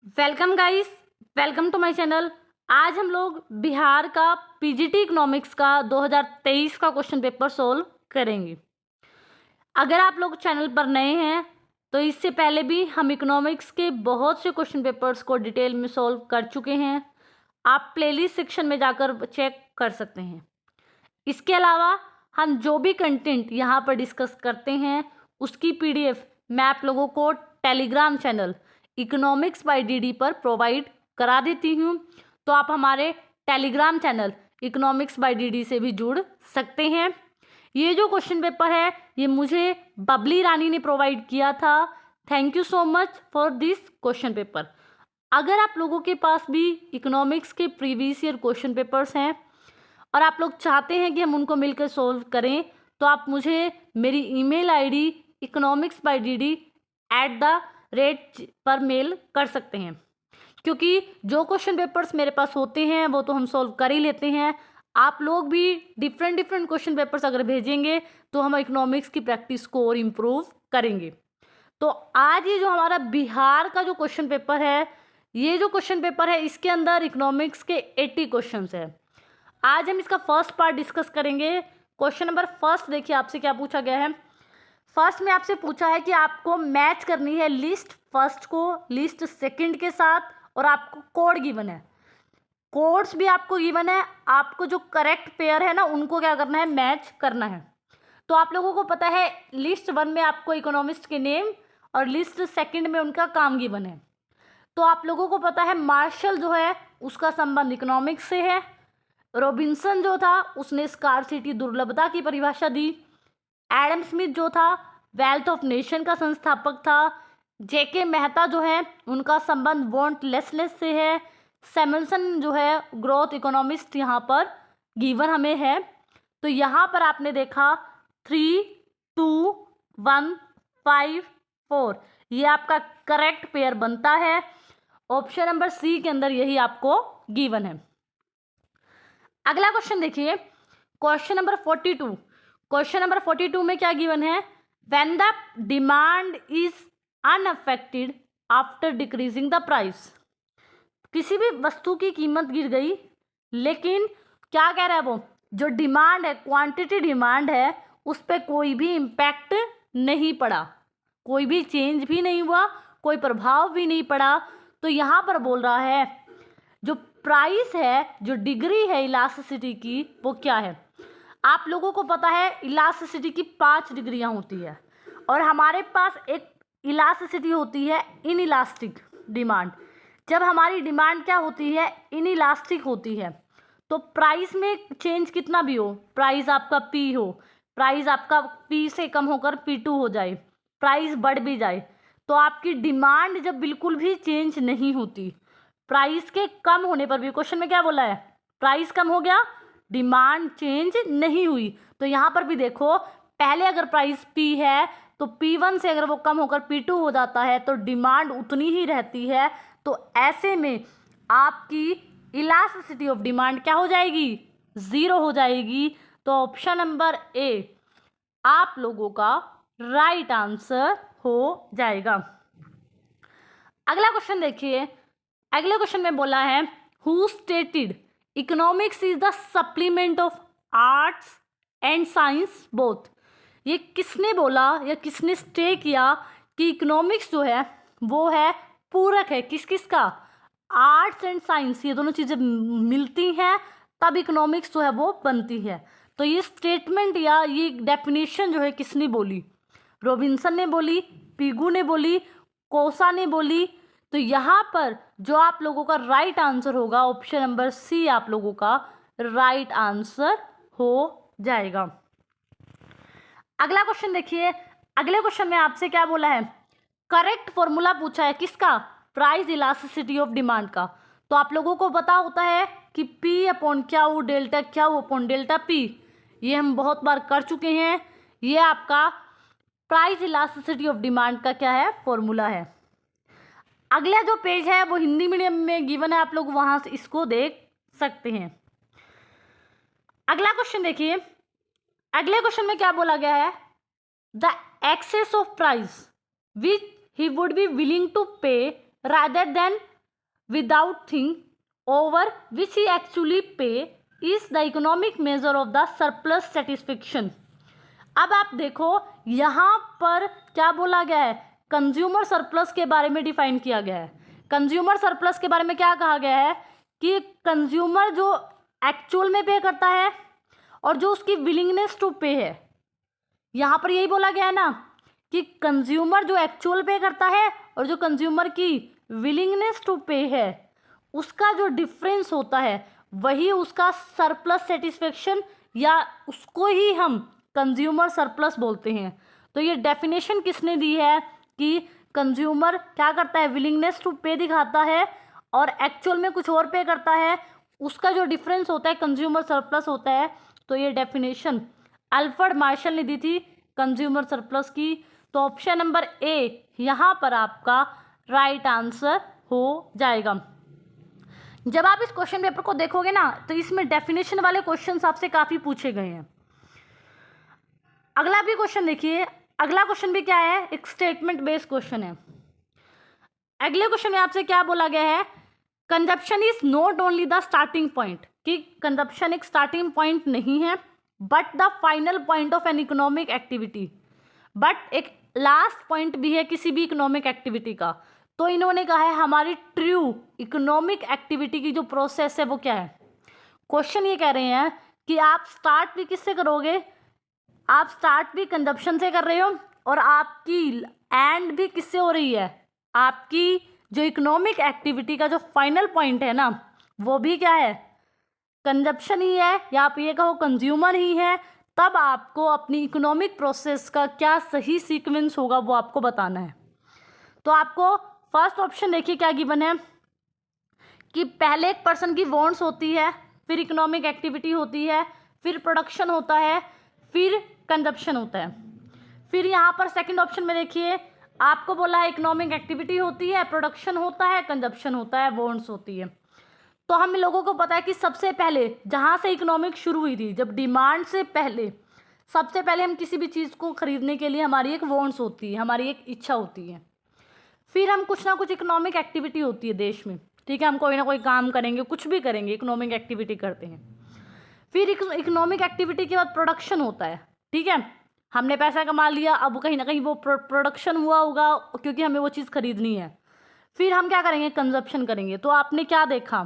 Welcome guys, welcome to my channel. आज हम लोग बिहार का पीजीटी इकोनॉमिक्स का 2023 का क्वेश्चन पेपर सोल्व करेंगे। अगर आप लोग चैनल पर नए हैं तो इससे पहले भी हम इकोनॉमिक्स के बहुत से क्वेश्चन पेपर्स को डिटेल में सोल्व कर चुके हैं। आप प्लेलिस्ट सेक्शन में जाकर चेक कर सकते हैं। इसके अलावा हम जो भी कंटेंट यहाँ पर डिस्कस करते हैं उसकी पीडीएफ मैं आप लोगों को Telegram channel economics by DD पर प्रोवाइड करा देती हूँ। तो आप हमारे Telegram channel economics by DD से भी जुड़ सकते हैं। ये जो क्वेश्चन पेपर है ये मुझे बबली रानी ने प्रोवाइड किया था। Thank you so much for this question paper. अगर आप लोगों के पास भी इकोनॉमिक्स के प्रीवियस ईयर क्वेश्चन पेपर्स हैं और आप लोग चाहते हैं कि हम उनको मिलकर सोल्व करें तो आप मुझे मेरी ईमेल आईडी economicsbydD@the rate पर मेल कर सकते हैं, क्योंकि जो क्वेश्चन पेपर्स मेरे पास होते हैं वो तो हम सोल्व कर ही लेते हैं। आप लोग भी डिफरेंट क्वेश्चन पेपर्स अगर भेजेंगे तो हम इकोनॉमिक्स की प्रैक्टिस को और इम्प्रूव करेंगे। तो आज ये जो हमारा बिहार का जो क्वेश्चन पेपर है, ये जो क्वेश्चन पेपर है इसके अंदर इकोनॉमिक्स के 80 क्वेश्चंस है। आज हम इसका फर्स्ट पार्ट डिस्कस करेंगे। क्वेश्चन नंबर फर्स्ट देखिए, आपसे क्या पूछा गया है। फर्स्ट में आपसे पूछा है कि आपको मैच करनी है लिस्ट फर्स्ट को लिस्ट सेकंड के साथ, और आपको कोड गिवन है, कोड्स भी आपको गिवन है। आपको जो करेक्ट पेयर है ना उनको क्या करना है, मैच करना है। तो आप लोगों को पता है लिस्ट वन में आपको इकोनॉमिस्ट के नेम और लिस्ट सेकंड में उनका काम गिवन है। तो आप लोगों को पता है मार्शल जो है उसका संबंध इकोनॉमिक्स से है। रॉबिन्सन जो था उसने स्कार्सिटी दुर्लभता की परिभाषा दी। एडम स्मिथ जो था वेल्थ ऑफ नेशन का संस्थापक था। जेके मेहता जो है उनका संबंध वांटलेसनेस से है। सैमुअल्सन जो है ग्रोथ इकोनॉमिस्ट यहाँ पर गिवन हमें है। तो यहाँ पर आपने देखा 3, 2, 1, 5, 4 ये आपका करेक्ट पेयर बनता है। ऑप्शन नंबर सी के अंदर यही आपको गिवन है। अगला क्वेश्चन देखिए, क्वेश्चन नंबर 42। क्वेश्चन नंबर 42 में क्या गिवन है, when the demand is unaffected after decreasing the price. किसी भी वस्तु की कीमत गिर गई लेकिन क्या कह रहा है वो, जो डिमांड है क्वांटिटी डिमांड है उस पर कोई भी इम्पैक्ट नहीं पड़ा, कोई भी चेंज भी नहीं हुआ, कोई प्रभाव भी नहीं पड़ा। तो यहाँ पर बोल रहा है जो प्राइस है, जो डिग्री है इलास्टिसिटी की वो क्या है। आप लोगों को पता है इलास्टिसिटी की 5 डिग्रियां होती है और हमारे पास एक इलास्टिसिटी होती है इनइलास्टिक डिमांड। जब हमारी डिमांड क्या होती है, इनइलास्टिक होती है, तो प्राइस में चेंज कितना भी हो, प्राइस आपका पी हो, प्राइस आपका पी से कम होकर P2 हो जाए, प्राइस बढ़ भी जाए, तो आपकी डिमांड जब बिल्कुल भी चेंज नहीं होती, प्राइस के कम होने पर भी, क्वेश्चन में क्या बोला है, प्राइस कम हो गया डिमांड चेंज नहीं हुई। तो यहाँ पर भी देखो पहले अगर प्राइस P है तो P1 से अगर वो कम होकर P2 हो जाता है तो डिमांड उतनी ही रहती है। तो ऐसे में आपकी इलास्टिसिटी ऑफ डिमांड क्या हो जाएगी, 0 हो जाएगी। तो ऑप्शन नंबर ए आप लोगों का राइट आंसर हो जाएगा। अगला क्वेश्चन देखिए, अगले क्वेश्चन में बोला है who stated economics is the supplement of arts and science both. ये किसने बोला या किसने स्टे किया कि इकोनॉमिक्स जो है वो है पूरक है किस किस का, आर्ट्स एंड साइंस, ये दोनों चीज़ें मिलती हैं तब इकोनॉमिक्स जो है वो बनती है। तो ये स्टेटमेंट या ये डेफिनेशन जो है किसने बोली, रॉबिन्सन ने बोली, पिगू ने बोली, कोसा ने बोली। तो यहाँ पर जो आप लोगों का राइट आंसर होगा ऑप्शन नंबर सी आप लोगों का राइट आंसर हो जाएगा। अगला क्वेश्चन देखिए, अगले क्वेश्चन में आपसे क्या बोला है, करेक्ट फॉर्मूला पूछा है किसका, प्राइस इलास्टिसिटी ऑफ डिमांड का। तो आप लोगों को पता होता है कि P upon Q delta Q upon delta P, ये हम बहुत बार कर चुके हैं। ये आपका प्राइस इलास्टिसिटी ऑफ डिमांड का क्या है, फॉर्मूला है। अगला जो पेज है वो हिंदी मीडियम में गिवन है, आप लोग वहां से इसको देख सकते हैं। अगला क्वेश्चन देखिए, अगले क्वेश्चन में क्या बोला गया है, the excess of price which he would be willing to pay rather than without thing over which he actually pay is the economic measure of the surplus satisfaction. अब आप देखो यहाँ पर क्या बोला गया है, कंज्यूमर सरप्लस के बारे में डिफाइन किया गया है। कंज्यूमर सरप्लस के बारे में क्या कहा गया है कि कंज्यूमर जो एक्चुअल में पे करता है और जो उसकी विलिंगनेस टू पे है, यहाँ पर यही बोला गया है ना कि कंज्यूमर जो एक्चुअल पे करता है और जो कंज्यूमर की विलिंगनेस टू पे है, उसका जो डिफरेंस होता है वही उसका सरप्लस सेटिस्फेक्शन या उसको ही हम कंज्यूमर सरप्लस बोलते हैं। तो ये डेफिनेशन किसने दी है कि कंज्यूमर क्या करता है, विलिंगनेस टू पे दिखाता है और एक्चुअल में कुछ और पे करता है, उसका जो डिफरेंस होता है कंज्यूमर सरप्लस होता है। तो ये डेफिनेशन अल्फ्रेड मार्शल ने दी थी कंज्यूमर सरप्लस की। तो ऑप्शन नंबर ए यहाँ पर आपका राइट आंसर हो जाएगा। जब आप इस क्वेश्चन पेपर को देखोगे ना तो इसमें डेफिनेशन वाले क्वेश्चंस आपसे काफ़ी पूछे गए हैं। अगला भी क्वेश्चन देखिए, अगला क्वेश्चन भी क्या है, एक स्टेटमेंट बेस्ड क्वेश्चन है। अगले क्वेश्चन में आपसे क्या बोला गया है, consumption is not only the starting point, कि कंजप्शन एक स्टार्टिंग पॉइंट नहीं है but the final point of an economic activity, but एक लास्ट पॉइंट भी है किसी भी इकोनॉमिक एक्टिविटी का। तो इन्होंने कहा है हमारी ट्रू इकोनॉमिक एक्टिविटी की जो प्रोसेस है वो क्या है। क्वेश्चन ये कह रहे हैं कि आप स्टार्ट भी किससे करोगे, आप स्टार्ट भी कंजप्शन से कर रहे हो और आपकी एंड भी किससे हो रही है, आपकी जो इकोनॉमिक एक्टिविटी का जो फाइनल पॉइंट है ना वो भी क्या है, कंजप्शन ही है या आप ये कहो कंज्यूमर ही है। तब आपको अपनी इकोनॉमिक प्रोसेस का क्या सही सीक्वेंस होगा वो आपको बताना है। तो आपको फर्स्ट ऑप्शन देखिए क्या गिवन है कि पहले एक पर्सन की वांट्स होती है, फिर इकोनॉमिक एक्टिविटी होती है, फिर प्रोडक्शन होता है, फिर कंजप्शन होता है। फिर यहाँ पर सेकंड ऑप्शन में देखिए आपको बोला है इकोनॉमिक एक्टिविटी होती है, प्रोडक्शन होता है, कंजप्शन होता है, वांट्स होती है। तो हम लोगों को पता है कि सबसे पहले जहाँ से इकोनॉमिक शुरू हुई थी, जब डिमांड से पहले सबसे पहले हम किसी भी चीज़ को खरीदने के लिए हमारी एक वांट्स होती है, हमारी एक इच्छा होती है। फिर हम कुछ ना कुछ इकोनॉमिक एक्टिविटी होती है देश में, ठीक है, हम कोई ना कोई काम करेंगे, कुछ भी करेंगे, इकोनॉमिक एक्टिविटी करते हैं। फिर इकोनॉमिक एक्टिविटी के बाद प्रोडक्शन होता है, ठीक है, हमने पैसा कमा लिया, अब कहीं ना कहीं वो प्रोडक्शन हुआ होगा क्योंकि हमें वो चीज़ खरीदनी है। फिर हम क्या करेंगे, कंजप्शन करेंगे। तो आपने क्या देखा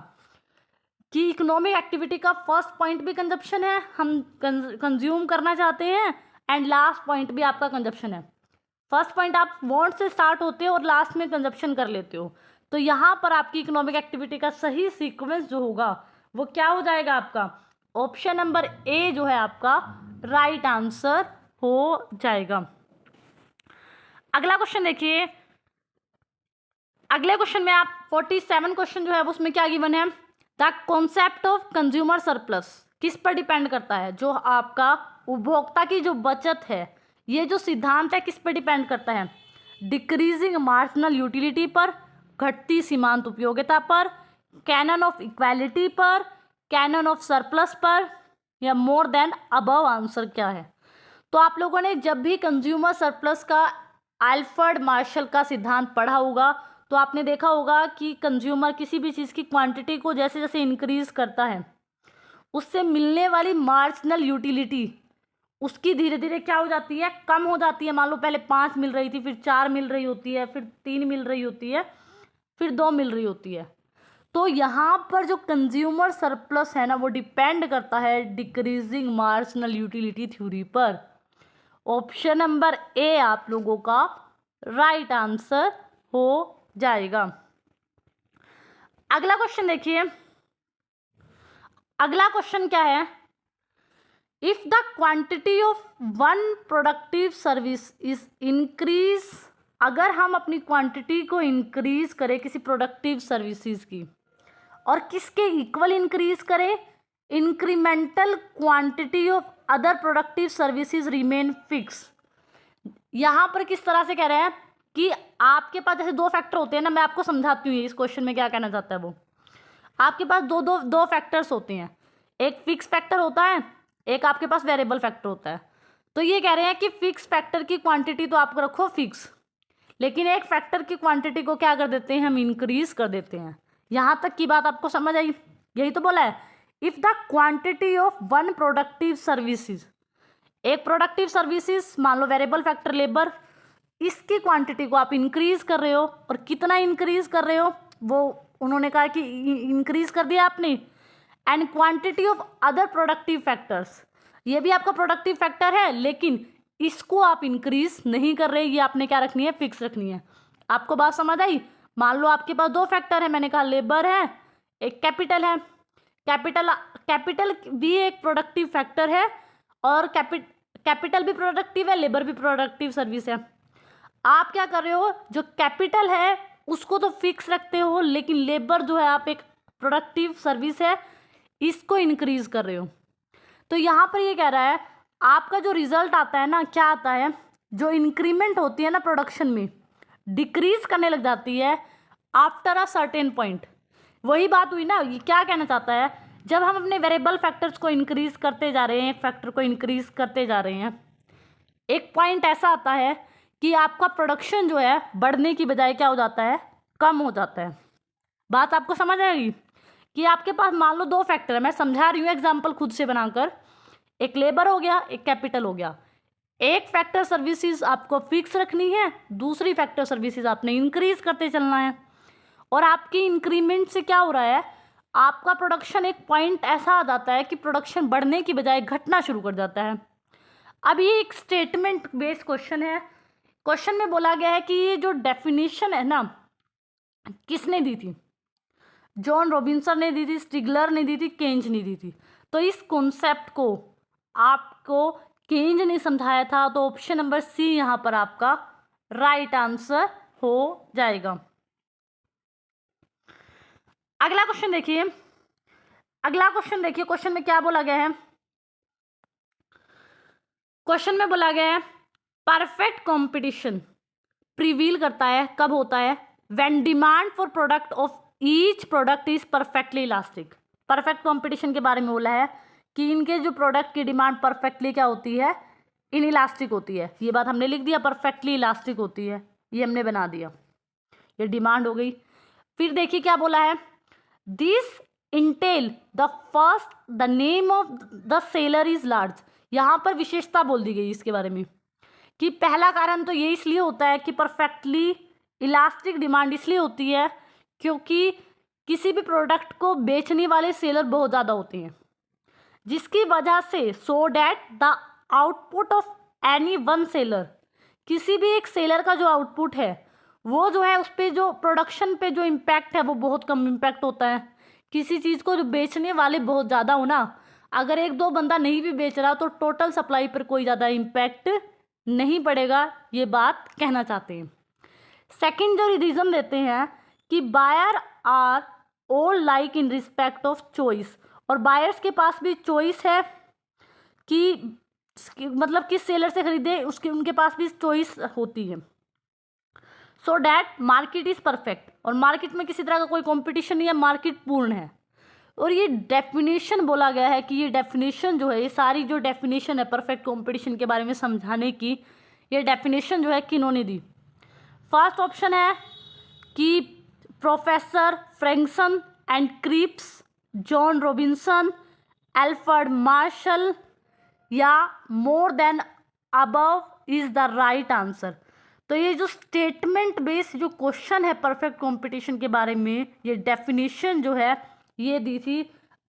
कि इकोनॉमिक एक्टिविटी का फर्स्ट पॉइंट भी कंजप्शन है, हम कंज्यूम करना चाहते हैं, एंड लास्ट पॉइंट भी आपका कंजप्शन है। फर्स्ट पॉइंट आप वांट से स्टार्ट होते हो और लास्ट में कंजप्शन कर लेते हो। तो यहाँ पर आपकी इकोनॉमिक एक्टिविटी का सही सीक्वेंस जो होगा वो क्या हो जाएगा, आपका ऑप्शन नंबर ए जो है आपका राइट आंसर हो जाएगा। अगला क्वेश्चन देखिए, अगले क्वेश्चन में आप 47 क्वेश्चन जो है उसमें क्या गिवन है, the concept of consumer surplus किस पर डिपेंड करता है, जो आपका उपभोक्ता की जो बचत है, ये जो सिद्धांत है किस पर डिपेंड करता है, डिक्रीजिंग मार्जिनल यूटिलिटी पर, घटती सीमांत उपयोगिता पर, कैनन ऑफ इक्वालिटी पर, कैनन ऑफ सरप्लस पर, या मोर देन अबव आंसर क्या है। तो आप लोगों ने जब भी कंज्यूमर सरप्लस का अल्फ्रेड मार्शल का सिद्धांत पढ़ा होगा तो आपने देखा होगा कि कंज्यूमर किसी भी चीज़ की क्वांटिटी को जैसे जैसे इंक्रीज करता है उससे मिलने वाली मार्जिनल यूटिलिटी उसकी धीरे धीरे क्या हो जाती है, कम हो जाती है। मान लो पहले 5 मिल रही थी, फिर 4 मिल रही होती है, फिर 3 मिल रही होती है, फिर 2 मिल रही होती है। तो यहाँ पर जो कंज्यूमर सरप्लस है ना वो डिपेंड करता है डिक्रीजिंग मार्जिनल यूटिलिटी थ्योरी पर। ऑप्शन नंबर ए आप लोगों का राइट आंसर हो जाएगा। अगला क्वेश्चन देखिए, अगला क्वेश्चन क्या है, if the quantity of one productive service is increase, अगर हम अपनी क्वांटिटी को इंक्रीज करें किसी प्रोडक्टिव सर्विसेज की और किसके इक्वल इंक्रीज करें, incremental quantity of other productive services remain fix. यहाँ पर किस तरह से कह रहे हैं कि आपके पास जैसे 2 फैक्टर होते हैं ना, मैं आपको समझाती हूँ इस क्वेश्चन में क्या कहना चाहता है वो। आपके पास दो फैक्टर्स होते हैं, एक फिक्स फैक्टर होता है, एक आपके पास वेरिएबल फैक्टर होता है। तो ये कह रहे हैं कि फिक्स फैक्टर की क्वांटिटी तो आप रखो फिक्स, लेकिन एक फैक्टर की क्वांटिटी को क्या कर देते हैं हम, इंक्रीज कर देते हैं। यहाँ तक की बात आपको समझ आई? यही तो बोला है, if the quantity of one productive services, एक प्रोडक्टिव सर्विसेज मान लो वेरिएबल फैक्टर लेबर, इसकी क्वांटिटी को आप इंक्रीज कर रहे हो, और कितना इंक्रीज कर रहे हो वो उन्होंने कहा कि इंक्रीज कर दिया आपने। And quantity of other productive factors, ये भी आपका प्रोडक्टिव फैक्टर है लेकिन इसको आप इंक्रीज नहीं कर रहे, ये आपने क्या रखनी है, फिक्स रखनी है। आपको बात समझ आई? मान लो आपके पास दो फैक्टर है, मैंने कहा लेबर है, एक कैपिटल है। कैपिटल भी एक प्रोडक्टिव फैक्टर है, और कैपिटल भी प्रोडक्टिव है, लेबर भी प्रोडक्टिव सर्विस है। आप क्या कर रहे हो, जो कैपिटल है उसको तो फिक्स रखते हो, लेकिन लेबर जो है आप एक प्रोडक्टिव सर्विस है, इसको इंक्रीज कर रहे हो। तो यहाँ पर ये कह रहा है आपका जो रिजल्ट आता है ना, क्या आता है, जो इंक्रीमेंट होती है ना प्रोडक्शन में, डिक्रीज करने लग जाती है आफ्टर अ सर्टेन पॉइंट। वही बात हुई ना, ये क्या कहना चाहता है, जब हम अपने वेरिएबल फैक्टर्स को इंक्रीज करते जा रहे हैं, एक फैक्टर को इंक्रीज करते जा रहे हैं, एक पॉइंट ऐसा आता है कि आपका प्रोडक्शन जो है बढ़ने की बजाय क्या हो जाता है, कम हो जाता है। बात आपको समझ आएगी कि आपके पास मान लो दो फैक्टर है, मैं समझा रही हूँ एग्जाम्पल खुद से बनाकर, एक लेबर हो गया, एक कैपिटल हो गया। एक फैक्टर सर्विसेज आपको फिक्स रखनी है, दूसरी फैक्टर सर्विसेज आपने इंक्रीज करते चलना है। और आपकी इंक्रीमेंट से क्या हो रहा है, आपका प्रोडक्शन एक पॉइंट ऐसा आ जाता है कि प्रोडक्शन बढ़ने की बजाय घटना शुरू कर जाता है। अब ये एक स्टेटमेंट बेस्ड क्वेश्चन है। क्वेश्चन में बोला गया है कि ये जो डेफिनेशन है ना, किसने दी थी, जॉन रॉबिन्सन ने दी थी, स्टिगलर ने दी थी, केंज ने दी थी। तो इस कॉन्सेप्ट को आपको केंज ने समझाया था, तो ऑप्शन नंबर सी यहाँ पर आपका राइट आंसर हो जाएगा। अगला क्वेश्चन देखिए, क्वेश्चन में क्या बोला गया है। क्वेश्चन में बोला गया है परफेक्ट कंपटीशन प्रिवील करता है, कब होता है, when demand for product of each product is perfectly elastic. Perfect competition के बारे में बोला है कि इनके जो प्रोडक्ट की डिमांड परफेक्टली क्या होती है, इन इलास्टिक होती है। ये बात हमने लिख दिया, परफेक्टली इलास्टिक होती है, ये हमने बना दिया, ये डिमांड हो गई। फिर देखिए क्या बोला है, this Intel the first the name of the seller is large. यहाँ पर विशेषता बोल दी गई इसके बारे में कि पहला कारण तो ये इसलिए होता है कि परफेक्टली इलास्टिक डिमांड इसलिए होती है क्योंकि किसी भी प्रोडक्ट को बेचने वाले सेलर बहुत ज़्यादा होते हैं, जिसकी वजह से so that the output of any one seller, किसी भी एक सेलर का जो आउटपुट है वो जो है उस पर जो प्रोडक्शन पे जो इम्पैक्ट है वो बहुत कम इम्पैक्ट होता है। किसी चीज़ को जो बेचने वाले बहुत ज़्यादा हो ना, अगर एक दो बंदा नहीं भी बेच रहा तो टोटल सप्लाई पर कोई ज़्यादा इम्पैक्ट नहीं पड़ेगा, ये बात कहना चाहते हैं। सेकंड जो रीज़न देते हैं कि buyer are all like in respect of choice, और बायर्स के पास भी चॉइस है कि मतलब किस सेलर से खरीदे, उसके उनके पास भी चॉइस होती है। So that market is perfect, और मार्केट में किसी तरह का कोई कंपटीशन नहीं है, मार्केट पूर्ण है। और ये डेफिनेशन बोला गया है कि ये डेफिनेशन जो है, ये सारी जो डेफिनेशन है परफेक्ट कंपटीशन के बारे में समझाने की, ये डेफिनेशन जो है किन्होंने दी। फर्स्ट ऑप्शन है कि professor Frankson and Cripps, John Robinson, Alfred Marshall, या more than above is the right answer. तो ये जो स्टेटमेंट बेस्ड जो क्वेश्चन है परफेक्ट कंपटीशन के बारे में, ये डेफिनेशन जो है ये दी थी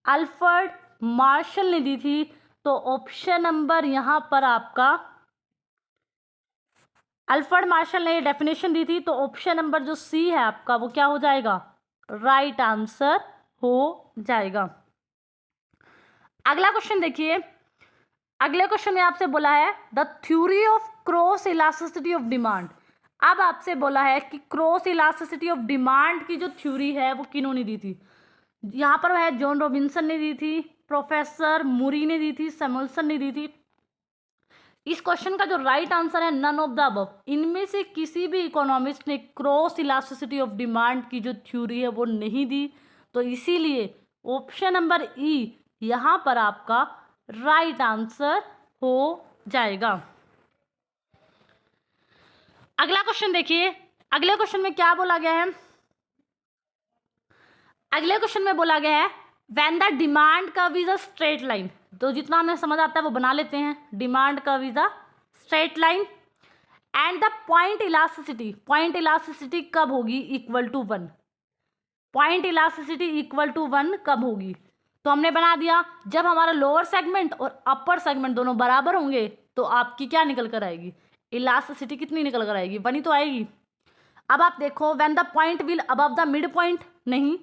एल्फ्रेड मार्शल ने दी थी। तो ऑप्शन नंबर यहाँ पर आपका एल्फ्रेड मार्शल ने ये डेफिनेशन दी थी, तो ऑप्शन नंबर जो सी है आपका वो क्या हो जाएगा, राइट आंसर हो जाएगा। अगला क्वेश्चन देखिए, अगले क्वेश्चन में आपसे बोला है the theory of cross elasticity of demand. अब आपसे बोला है कि क्रॉस इलास्टिसिटी ऑफ डिमांड की जो थ्योरी है वो किन्होंने दी थी। यहाँ पर है जॉन रॉबिन्सन ने दी थी, प्रोफेसर मूरी ने दी थी, सैमुअल्सन ने दी थी। इस क्वेश्चन का जो राइट आंसर है नन ऑफ द अबव, इनमें से किसी भी इकोनॉमिस्ट ने क्रॉस इलास्टिसिटी ऑफ डिमांड की जो थ्योरी है वो नहीं दी। तो इसीलिए ऑप्शन नंबर ई यहाँ पर आपका राइट आंसर हो जाएगा। अगला क्वेश्चन देखिए, अगले क्वेश्चन में क्या बोला गया है, अगले क्वेश्चन में बोला गया है when the demand curve is a straight line, तो जितना हमें समझ आता है वो बना लेते हैं। Demand curve is a straight line and the point elasticity कब होगी? Equal to 1। Point elasticity equal to 1 कब होगी? तो हमने बना दिया जब हमारा लोअर सेगमेंट और अपर सेगमेंट दोनों बराबर होंगे तो आपकी क्या निकल कर आएगी? इलास्टिसिटी कितनी निकल कर आएगी? 1 ही तो आएगी। अब आप देखो when the point will above the mid point, नहीं,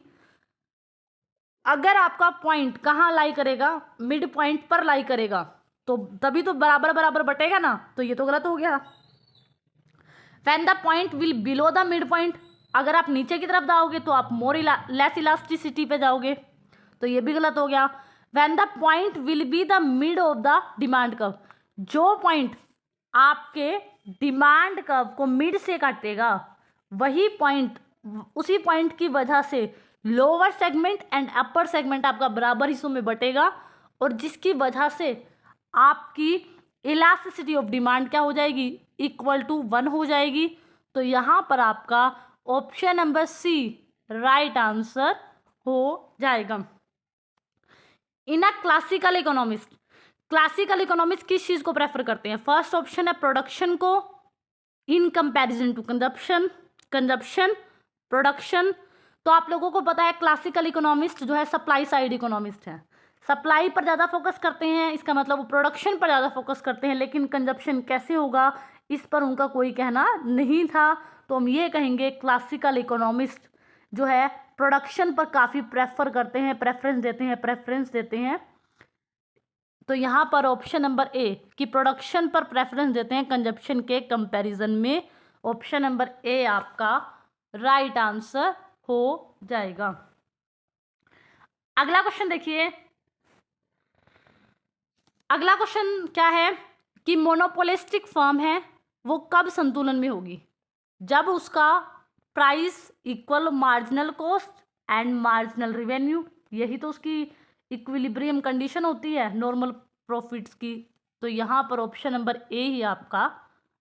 अगर आपका पॉइंट कहाँ लाई करेगा? मिड पॉइंट पर लाई करेगा, तो तभी तो बराबर बराबर बटेगा ना, तो ये तो गलत हो गया। When the point will below the mid point, अगर आप नीचे की तरफ जाओगे तो आप लेस इलास्टिसिटी पे जाओगे, तो ये भी गलत हो गया। When the point will be the mid of the demand curve, जो पॉइंट आपके डिमांड कर्व को मिड से काटेगा वही पॉइंट, उसी पॉइंट की वजह से lower segment and upper segment आपका बराबर हिस्सों में बटेगा, और जिसकी वजह से आपकी इलास्टिसिटी ऑफ डिमांड क्या हो जाएगी? इक्वल टू 1 हो जाएगी। तो यहाँ पर आपका option number C right answer हो जाएगा। इन अ क्लासिकल इकोनॉमिक्स किस चीज को प्रेफर करते हैं? फर्स्ट ऑप्शन है प्रोडक्शन को in comparison to consumption production. तो आप लोगों को पता है क्लासिकल इकोनॉमिस्ट जो है सप्लाई साइड इकोनॉमिस्ट है, सप्लाई पर ज़्यादा फोकस करते हैं, इसका मतलब वो प्रोडक्शन पर ज़्यादा फोकस करते हैं, लेकिन कंजप्शन कैसे होगा इस पर उनका कोई कहना नहीं था। तो हम ये कहेंगे क्लासिकल इकोनॉमिस्ट जो है प्रोडक्शन पर काफ़ी प्रेफरेंस देते हैं। तो यहाँ पर ऑप्शन नंबर ए कि प्रोडक्शन पर प्रेफरेंस देते हैं कंजप्शन के कंपैरिजन में, ऑप्शन नंबर ए आपका राइट आंसर हो जाएगा। अगला क्वेश्चन देखिए, अगला क्वेश्चन क्या है कि मोनोपोलिस्टिक फर्म है वो कब संतुलन में होगी? जब उसका price equal marginal cost and marginal revenue, यही तो उसकी इक्विलिब्रियम कंडीशन होती है नॉर्मल प्रॉफिट्स की। तो यहाँ पर ऑप्शन नंबर ए ही आपका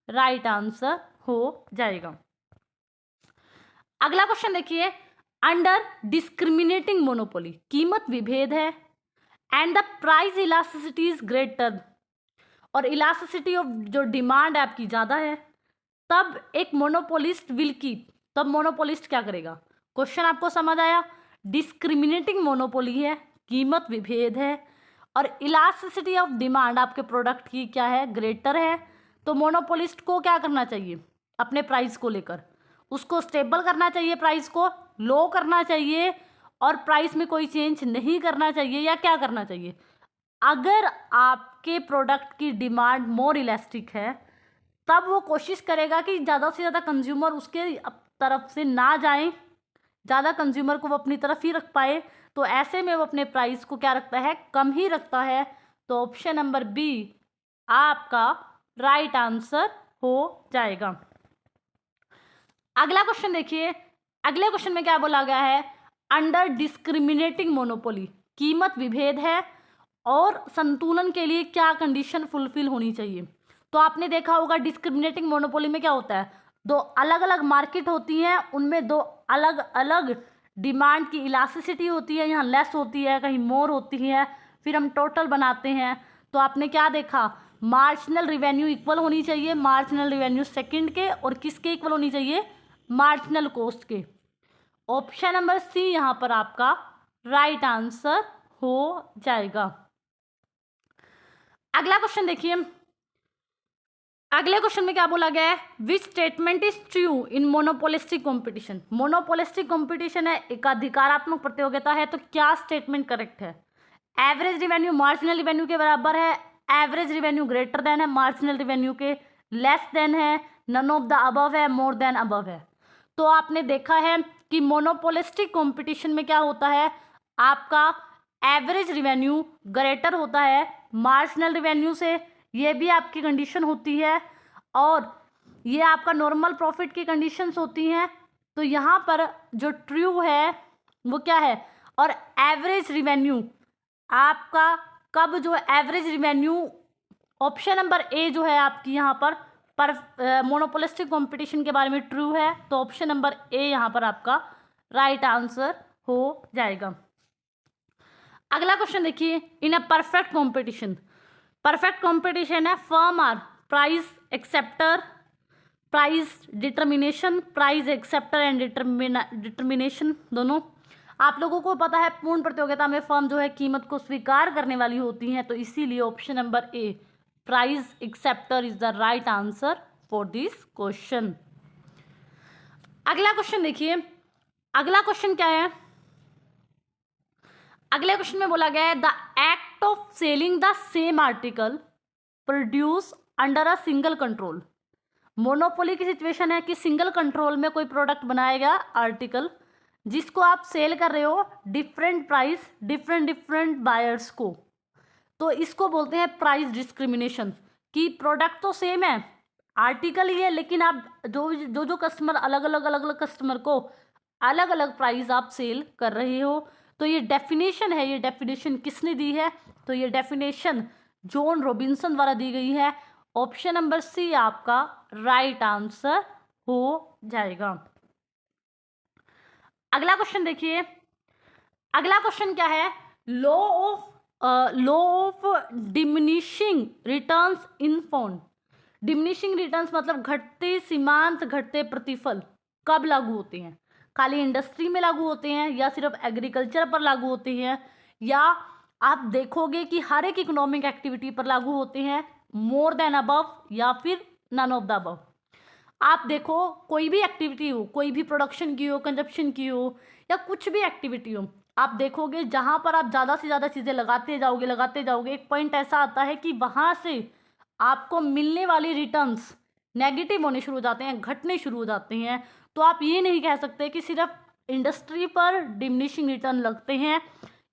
राइट आंसर हो जाएगा। अगला क्वेश्चन देखिए, अंडर डिस्क्रिमिनेटिंग मोनोपोली कीमत विभेद है and the price elasticity is greater, और इलास्टिसिटी ऑफ जो डिमांड है आपकी ज़्यादा है, तब एक मोनोपोलिस्ट विल कीप, तब मोनोपोलिस्ट क्या करेगा? क्वेश्चन आपको समझ आया? डिस्क्रिमिनेटिंग मोनोपोली है, कीमत विभेद है, और इलास्टिसिटी ऑफ डिमांड आपके प्रोडक्ट की क्या है? ग्रेटर है। तो मोनोपोलिस्ट को क्या करना चाहिए? अपने प्राइस को लेकर उसको स्टेबल करना चाहिए, प्राइस को लो करना चाहिए, और प्राइस में कोई चेंज नहीं करना चाहिए, या क्या करना चाहिए? अगर आपके प्रोडक्ट की डिमांड मोर इलास्टिक है तब वो कोशिश करेगा कि ज़्यादा से ज़्यादा कंज्यूमर उसके तरफ से ना जाएं, ज़्यादा कंज्यूमर को वो अपनी तरफ ही रख पाए, तो ऐसे में वो अपने प्राइस को क्या रखता है? कम ही रखता है। तो ऑप्शन नंबर बी आपका राइट आंसर हो जाएगा। अगला क्वेश्चन देखिए, अगले क्वेश्चन में क्या बोला गया है? अंडर डिस्क्रिमिनेटिंग मोनोपोली कीमत विभेद है और संतुलन के लिए क्या कंडीशन फुलफिल होनी चाहिए? तो आपने देखा होगा डिस्क्रिमिनेटिंग मोनोपोली में क्या होता है? दो अलग अलग मार्केट होती हैं, उनमें दो अलग अलग डिमांड की इलास्टिसिटी होती है, यहाँ लेस होती है, कहीं मोर होती है, फिर हम टोटल बनाते हैं। तो आपने क्या देखा? मार्जिनल रिवेन्यू इक्वल होनी चाहिए, मार्जिनल रिवेन्यू सेकंड के, और किसके इक्वल होनी चाहिए? मार्जिनल कॉस्ट के। ऑप्शन नंबर सी यहाँ पर आपका राइट आंसर हो जाएगा। अगला क्वेश्चन देखिए, अगले क्वेश्चन में क्या बोला गया है? Which statement is true in monopolistic competition? Monopolistic competition है, एक अधिकारात्मक प्रतियोगिता है, तो क्या स्टेटमेंट करेक्ट है? एवरेज रिवेन्यू मार्जिनल रिवेन्यू के बराबर है, एवरेज रिवेन्यू ग्रेटर देन है मार्जिनल रिवेन्यू के, लेस देन है, नन ऑफ द अबव है, मोर देन अबव है। तो आपने देखा है कि मोनोपोलिस्टिक कॉम्पिटिशन में क्या होता है? आपका एवरेज रिवेन्यू ग्रेटर होता है मार्जिनल रिवेन्यू से, ये भी आपकी कंडीशन होती है, और ये आपका नॉर्मल प्रॉफिट की कंडीशंस होती हैं। तो यहाँ पर जो ट्रू है वो क्या है? और एवरेज रिवेन्यू आपका कब जो average revenue, option number A जो है आपकी यहाँ पर मोनोपोलिस्टिक कंपटीशन के बारे में ट्रू है, तो ऑप्शन नंबर ए यहाँ पर आपका राइट आंसर हो जाएगा। अगला क्वेश्चन देखिए, in a perfect competition, perfect competition है firm are price acceptor, price determination, price acceptor and determination दोनों। आप लोगों को पता है पूर्ण प्रतियोगिता में फर्म जो है कीमत को स्वीकार करने वाली होती हैं, तो इसीलिए option number A price acceptor is the right answer for this question. अगला क्वेश्चन देखिए, अगला क्वेश्चन क्या है, अगले क्वेश्चन में बोला गया है the act of selling the same article produce under a single control. Monopoly की सिचुएशन है कि सिंगल कंट्रोल में कोई प्रोडक्ट बनाया गया आर्टिकल जिसको आप सेल कर रहे हो डिफरेंट प्राइस डिफरेंट बायर्स को, तो इसको बोलते हैं प्राइस डिस्क्रिमिनेशन। कि प्रोडक्ट तो सेम है, आर्टिकल ही है, लेकिन आप जो कस्टमर अलग अलग कस्टमर को अलग अलग प्राइस आप सेल कर रहे हो। तो ये डेफिनेशन है, ये डेफिनेशन किसने दी है, तो ये डेफिनेशन जॉन रॉबिन्सन द्वारा दी गई है। ऑप्शन नंबर सी आपका राइट आंसर हो जाएगा। अगला क्वेश्चन देखिए, अगला क्वेश्चन क्या है, law of diminishing returns in form. Diminishing returns मतलब घटते सीमांत घटते प्रतिफल कब लागू होते हैं, खाली इंडस्ट्री में लागू होते हैं या सिर्फ एग्रीकल्चर पर लागू होते हैं, या आप देखोगे कि हर एक इकोनॉमिक एक्टिविटी पर लागू होते हैं, मोर देन अबव या फिर नन ऑफ द अबव। आप देखो कोई भी एक्टिविटी हो, कोई भी प्रोडक्शन की हो, कंजप्शन की हो, या कुछ भी एक्टिविटी हो, आप देखोगे जहाँ पर आप ज़्यादा से ज़्यादा चीज़ें लगाते जाओगे एक पॉइंट ऐसा आता है कि वहाँ से आपको मिलने वाली रिटर्न्स नेगेटिव होने शुरू हो जाते हैं, घटने शुरू हो जाते हैं। तो आप ये नहीं कह सकते कि सिर्फ इंडस्ट्री पर डिमिनिशिंग रिटर्न लगते हैं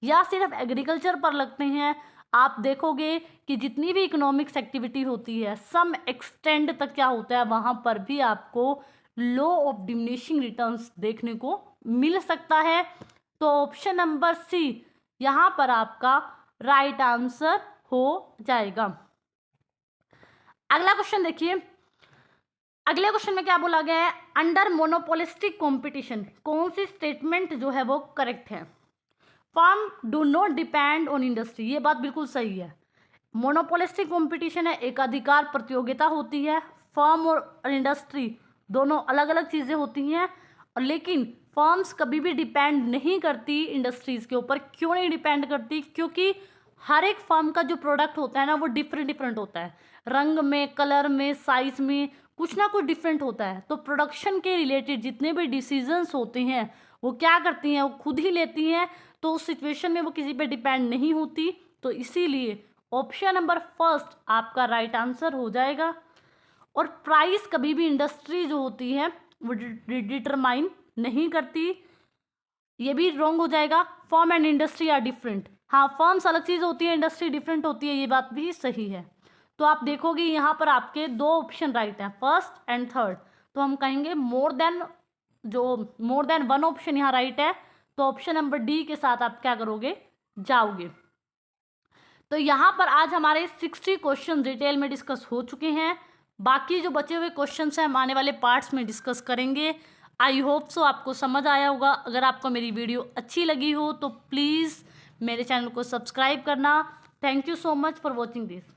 या सिर्फ एग्रीकल्चर पर लगते हैं। आप देखोगे कि जितनी भी इकोनॉमिक्स एक्टिविटी होती है सम एक्सटेंड तक क्या होता है, वहाँ पर भी आपको लॉ ऑफ डिमिनिशिंग रिटर्न्स देखने को मिल सकता है। तो ऑप्शन नंबर सी यहाँ पर आपका राइट आंसर हो जाएगा। अगला क्वेश्चन देखिए, अगले क्वेश्चन में क्या बोला गया है, अंडर मोनोपोलिस्टिक कंपटीशन कौन सी स्टेटमेंट जो है वो करेक्ट है। Firm do not depend on industry, ये बात बिल्कुल सही है। मोनोपोलिस्टिक कंपटीशन है, एक अधिकार प्रतियोगिता होती है, फर्म और इंडस्ट्री दोनों अलग अलग चीज़ें होती हैं, और लेकिन फर्म्स कभी भी डिपेंड नहीं करती इंडस्ट्रीज़ के ऊपर। क्यों नहीं डिपेंड करती, क्योंकि हर एक फर्म का जो प्रोडक्ट होता है ना वो डिफरेंट होता है, रंग में, कलर में, साइज में कुछ ना कुछ डिफरेंट होता है। तो प्रोडक्शन के रिलेटेड जितने भी डिसीजंस होते हैं वो क्या करती हैं, वो खुद ही लेती हैं। तो उस सिचुएशन में वो किसी पे डिपेंड नहीं होती। तो इसीलिए ऑप्शन नंबर फर्स्ट आपका राइट आंसर हो जाएगा। और प्राइस कभी भी इंडस्ट्री जो होती है वो डिटरमाइन नहीं करती, ये भी रॉन्ग हो जाएगा। Firm and industry are different, हाँ फर्म्स अलग चीज़ होती है, इंडस्ट्री डिफरेंट होती है, ये बात भी सही है। तो आप देखोगे यहाँ पर आपके दो ऑप्शन राइट हैं, फर्स्ट एंड थर्ड। तो हम कहेंगे मोर देन वन ऑप्शन यहाँ राइट है। तो ऑप्शन नंबर डी के साथ आप क्या करोगे, जाओगे। तो यहाँ पर आज हमारे 60 क्वेश्चन डिटेल में डिस्कस हो चुके हैं। बाकी जो बचे हुए क्वेश्चंस हैं हम आने वाले पार्ट्स में डिस्कस करेंगे। आई होप सो आपको समझ आया होगा। अगर आपको मेरी वीडियो अच्छी लगी हो तो प्लीज़ मेरे चैनल को सब्सक्राइब करना। Thank you so much for watching this.